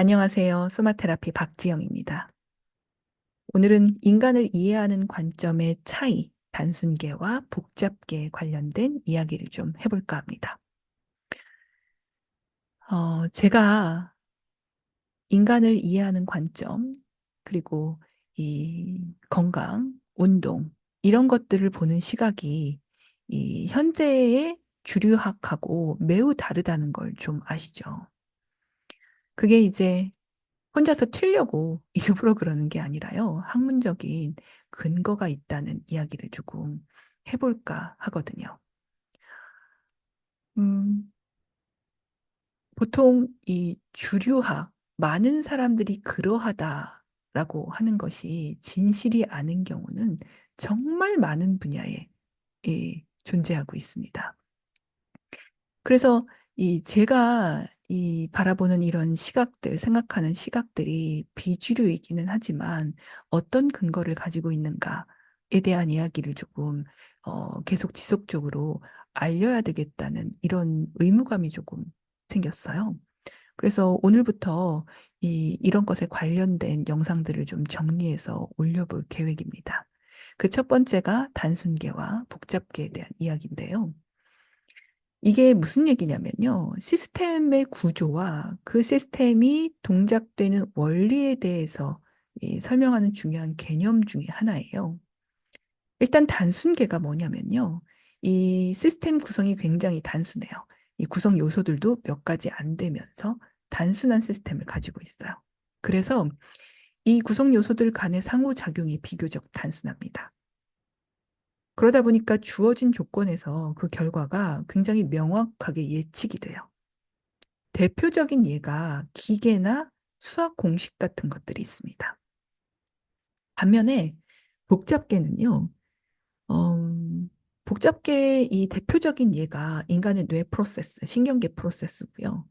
안녕하세요. 소마테라피 박지영입니다. 오늘은 인간을 이해하는 관점의 차이, 단순계와 복잡계에 관련된 이야기를 좀 해볼까 합니다. 제가 인간을 이해하는 관점, 그리고 이 건강, 운동, 이런 것들을 보는 시각이 이 현재의 주류학하고 매우 다르다는 걸 좀 아시죠? 그게 이제 혼자서 튀려고 일부러 그러는 게 아니라요. 학문적인 근거가 있다는 이야기를 조금 해볼까 하거든요. 음, 보통 이 주류학, 많은 사람들이 그러하다라고 하는 것이 진실이 아닌 경우는 정말 많은 분야에 존재하고 있습니다. 그래서 이 제가 이 바라보는 이런 시각들, 생각하는 시각들이 비주류이기는 하지만 어떤 근거를 가지고 있는가에 대한 이야기를 조금 계속 지속적으로 알려야 되겠다는 이런 의무감이 조금 생겼어요. 그래서 오늘부터 이런 것에 관련된 영상들을 좀 정리해서 올려볼 계획입니다. 그 첫 번째가 단순계와 복잡계에 대한 이야기인데요. 이게 무슨 얘기냐면요. 시스템의 구조와 그 시스템이 동작되는 원리에 대해서 설명하는 중요한 개념 중에 하나예요. 일단 단순계가 뭐냐면요. 이 시스템 구성이 굉장히 단순해요. 이 구성 요소들도 몇 가지 안 되면서 단순한 시스템을 가지고 있어요. 그래서 이 구성 요소들 간의 상호작용이 비교적 단순합니다. 그러다 보니까 주어진 조건에서 그 결과가 굉장히 명확하게 예측이 돼요. 대표적인 예가 기계나 수학 공식 같은 것들이 있습니다. 반면에 복잡계는요, 복잡계의 이 대표적인 예가 인간의 뇌 프로세스, 신경계 프로세스고요.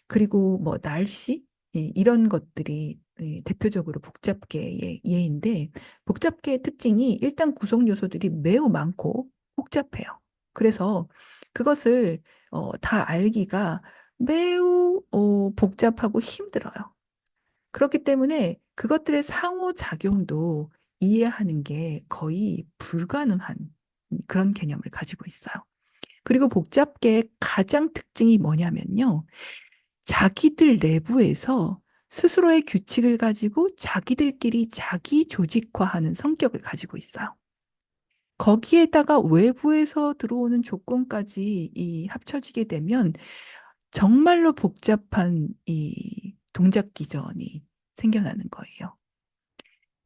그리고 뭐 날씨, 이런 것들이 대표적으로 복잡계의 예인데, 복잡계의 특징이 일단 구성 요소들이 매우 많고 복잡해요. 그래서 그것을 다 알기가 매우 복잡하고 힘들어요. 그렇기 때문에 그것들의 상호작용도 이해하는 게 거의 불가능한 그런 개념을 가지고 있어요. 그리고 복잡계의 가장 특징이 뭐냐면요. 자기들 내부에서 스스로의 규칙을 가지고 자기들끼리 자기 조직화하는 성격을 가지고 있어요. 거기에다가 외부에서 들어오는 조건까지 합쳐지게 되면 정말로 복잡한 이 동작 기전이 생겨나는 거예요.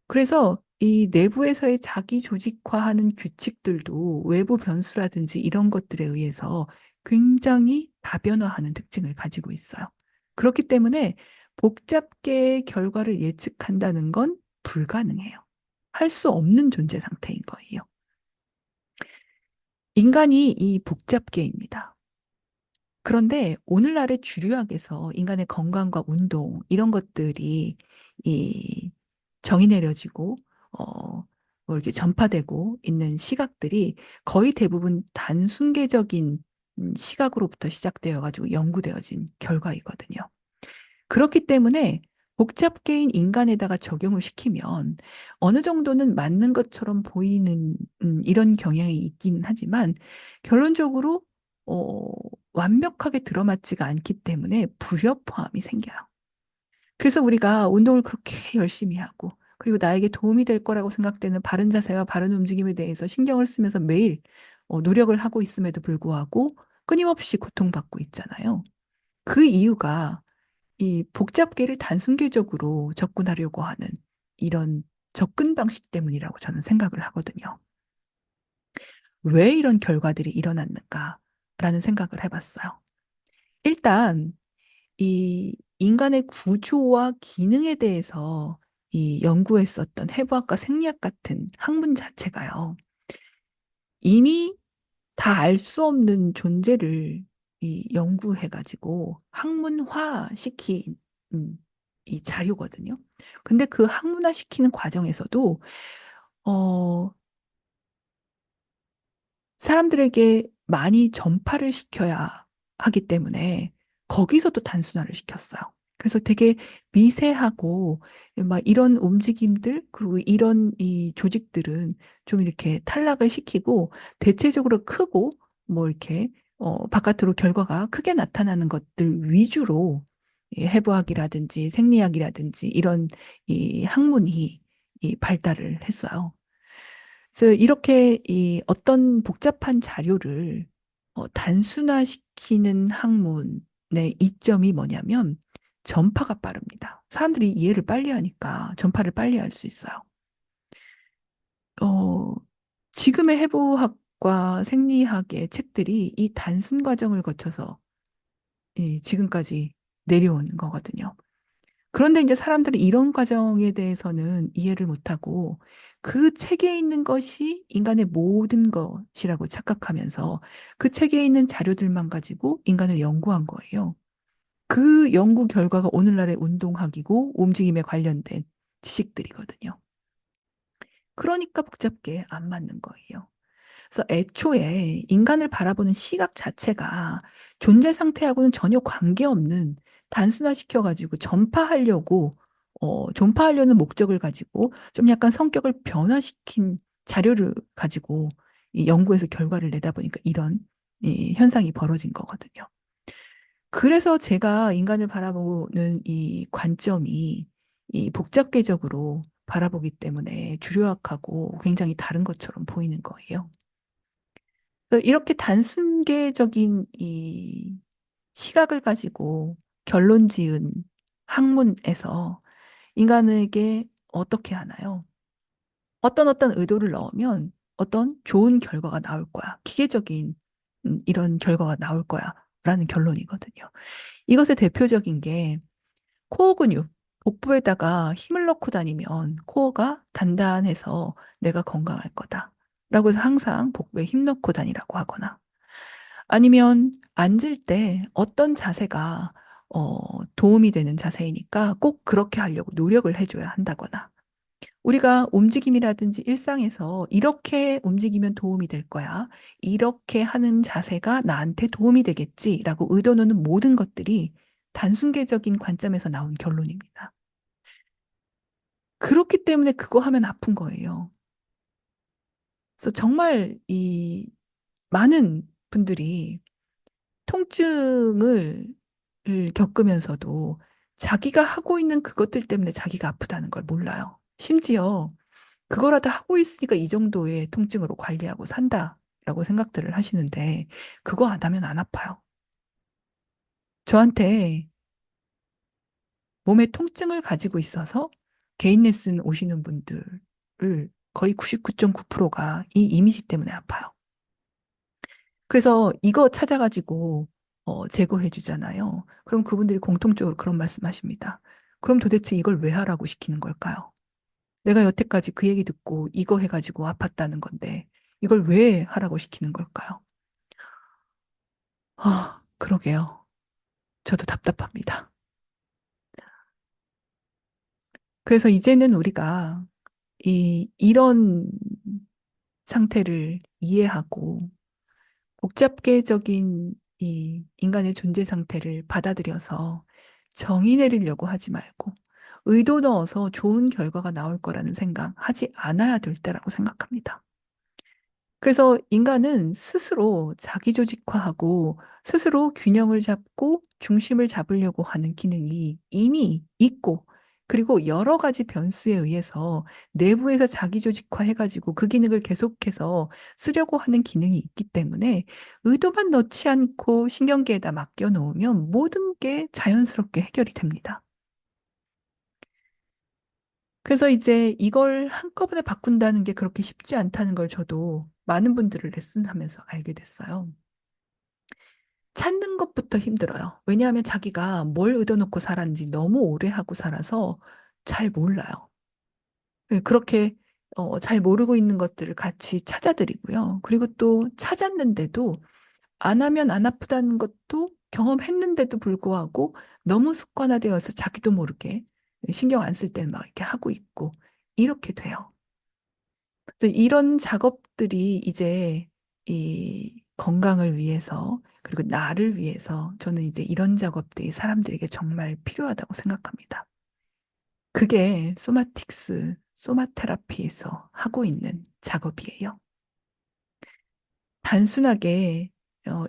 그래서 이 내부에서의 자기 조직화하는 규칙들도 외부 변수라든지 이런 것들에 의해서 굉장히 다변화하는 특징을 가지고 있어요. 그렇기 때문에 복잡계의 결과를 예측한다는 건 불가능해요. 할 수 없는 존재 상태인 거예요. 인간이 이 복잡계입니다. 그런데 오늘날의 주류학에서 인간의 건강과 운동 이런 것들이 이 정의 내려지고 뭐 이렇게 전파되고 있는 시각들이 거의 대부분 단순계적인 시각으로부터 시작되어 가지고 연구되어진 결과이거든요. 그렇기 때문에 복잡계인 인간에다가 적용을 시키면 어느 정도는 맞는 것처럼 보이는 이런 경향이 있긴 하지만 결론적으로 어, 완벽하게 들어맞지가 않기 때문에 불협화음이 생겨요. 그래서 우리가 운동을 그렇게 열심히 하고 그리고 나에게 도움이 될 거라고 생각되는 바른 자세와 바른 움직임에 대해서 신경을 쓰면서 매일 노력을 하고 있음에도 불구하고 끊임없이 고통받고 있잖아요. 그 이유가 이 복잡계를 단순계적으로 접근하려고 하는 이런 접근 방식 때문이라고 저는 생각을 하거든요. 왜 이런 결과들이 일어났는가라는 생각을 해봤어요. 일단 이 인간의 구조와 기능에 대해서 이 연구했었던 해부학과 생리학 같은 학문 자체가요. 이미 다 알 수 없는 존재를 이 연구해가지고 학문화 시킨 이 자료거든요. 근데 그 학문화 시키는 과정에서도 어, 사람들에게 많이 전파를 시켜야 하기 때문에 거기서도 단순화를 시켰어요. 그래서 되게 미세하고 막 이런 움직임들 그리고 이런 이 조직들은 좀 이렇게 탈락을 시키고 대체적으로 크고 뭐 이렇게 바깥으로 결과가 크게 나타나는 것들 위주로 이 해부학이라든지 생리학이라든지 이런 이 학문이 이 발달을 했어요. 그래서 이렇게 이 어떤 복잡한 자료를 단순화시키는 학문의 이점이 뭐냐면 전파가 빠릅니다. 사람들이 이해를 빨리 하니까 전파를 빨리 할 수 있어요. 어, 지금의 해부학과 생리학의 책들이 이 단순 과정을 거쳐서 이 지금까지 내려온 거거든요. 그런데 이제 사람들이 이런 과정에 대해서는 이해를 못하고 그 책에 있는 것이 인간의 모든 것이라고 착각하면서 그 책에 있는 자료들만 가지고 인간을 연구한 거예요. 그 연구 결과가 오늘날의 운동학이고 움직임에 관련된 지식들이거든요. 그러니까 복잡게 안 맞는 거예요. 그래서 애초에 인간을 바라보는 시각 자체가 존재 상태하고는 전혀 관계없는 단순화시켜가지고 전파하려는 목적을 가지고 좀 약간 성격을 변화시킨 자료를 가지고 이 연구에서 결과를 내다 보니까 이런 이 현상이 벌어진 거거든요. 그래서 제가 인간을 바라보는 이 관점이 이 복잡계적으로 바라보기 때문에 주류학하고 굉장히 다른 것처럼 보이는 거예요. 그래서 이렇게 단순계적인 이 시각을 가지고 결론 지은 학문에서 인간에게 어떻게 하나요? 어떤 의도를 넣으면 어떤 좋은 결과가 나올 거야. 기계적인 이런 결과가 나올 거야. 라는 결론이거든요. 이것의 대표적인 게 코어 근육, 복부에다가 힘을 넣고 다니면 코어가 단단해서 내가 건강할 거다. 라고 해서 항상 복부에 힘 넣고 다니라고 하거나 아니면 앉을 때 어떤 자세가 도움이 되는 자세이니까 꼭 그렇게 하려고 노력을 해줘야 한다거나 우리가 움직임이라든지 일상에서 이렇게 움직이면 도움이 될 거야. 이렇게 하는 자세가 나한테 도움이 되겠지라고 의도놓는 모든 것들이 단순계적인 관점에서 나온 결론입니다. 그렇기 때문에 그거 하면 아픈 거예요. 그래서 정말 이 많은 분들이 통증을 겪으면서도 자기가 하고 있는 그것들 때문에 자기가 아프다는 걸 몰라요. 심지어 그거라도 하고 있으니까 이 정도의 통증으로 관리하고 산다라고 생각들을 하시는데 그거 안 하면 안 아파요. 저한테 몸에 통증을 가지고 있어서 개인 레슨 오시는 분들을 거의 99.9%가 이 이미지 때문에 아파요. 그래서 이거 찾아가지고 제거해 주잖아요. 그럼 그분들이 공통적으로 그런 말씀하십니다. 그럼 도대체 이걸 왜 하라고 시키는 걸까요? 내가 여태까지 그 얘기 듣고 이거 해가지고 아팠다는 건데 이걸 왜 하라고 시키는 걸까요? 아, 그러게요. 저도 답답합니다. 그래서 이제는 우리가 이런 상태를 이해하고 복잡계적인 이 인간의 존재 상태를 받아들여서 정의 내리려고 하지 말고 의도 넣어서 좋은 결과가 나올 거라는 생각 하지 않아야 될 때라고 생각합니다. 그래서 인간은 스스로 자기조직화하고 스스로 균형을 잡고 중심을 잡으려고 하는 기능이 이미 있고 그리고 여러 가지 변수에 의해서 내부에서 자기조직화 해가지고 그 기능을 계속해서 쓰려고 하는 기능이 있기 때문에 의도만 넣지 않고 신경계에다 맡겨 놓으면 모든 게 자연스럽게 해결이 됩니다. 그래서 이제 이걸 한꺼번에 바꾼다는 게 그렇게 쉽지 않다는 걸 저도 많은 분들을 레슨하면서 알게 됐어요. 찾는 것부터 힘들어요. 왜냐하면 자기가 뭘 의도놓고 살았는지 너무 오래 하고 살아서 잘 몰라요. 네, 그렇게 잘 모르고 있는 것들을 같이 찾아드리고요. 그리고 또 찾았는데도 안 하면 안 아프다는 것도 경험했는데도 불구하고 너무 습관화되어서 자기도 모르게 신경 안 쓸 때는 막 이렇게 하고 있고 이렇게 돼요. 그래서 이런 작업들이 이제 이 건강을 위해서 그리고 나를 위해서 저는 이제 이런 작업들이 사람들에게 정말 필요하다고 생각합니다. 그게 소마틱스, 소마테라피에서 하고 있는 작업이에요. 단순하게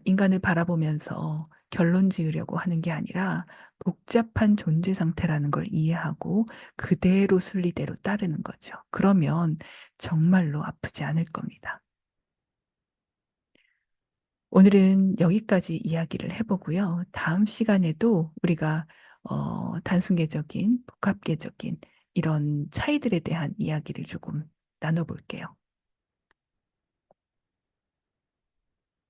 인간을 바라보면서 결론 지으려고 하는 게 아니라 복잡한 존재 상태라는 걸 이해하고 그대로 순리대로 따르는 거죠. 그러면 정말로 아프지 않을 겁니다. 오늘은 여기까지 이야기를 해보고요. 다음 시간에도 우리가 단순계적인, 복합계적인 이런 차이들에 대한 이야기를 조금 나눠볼게요.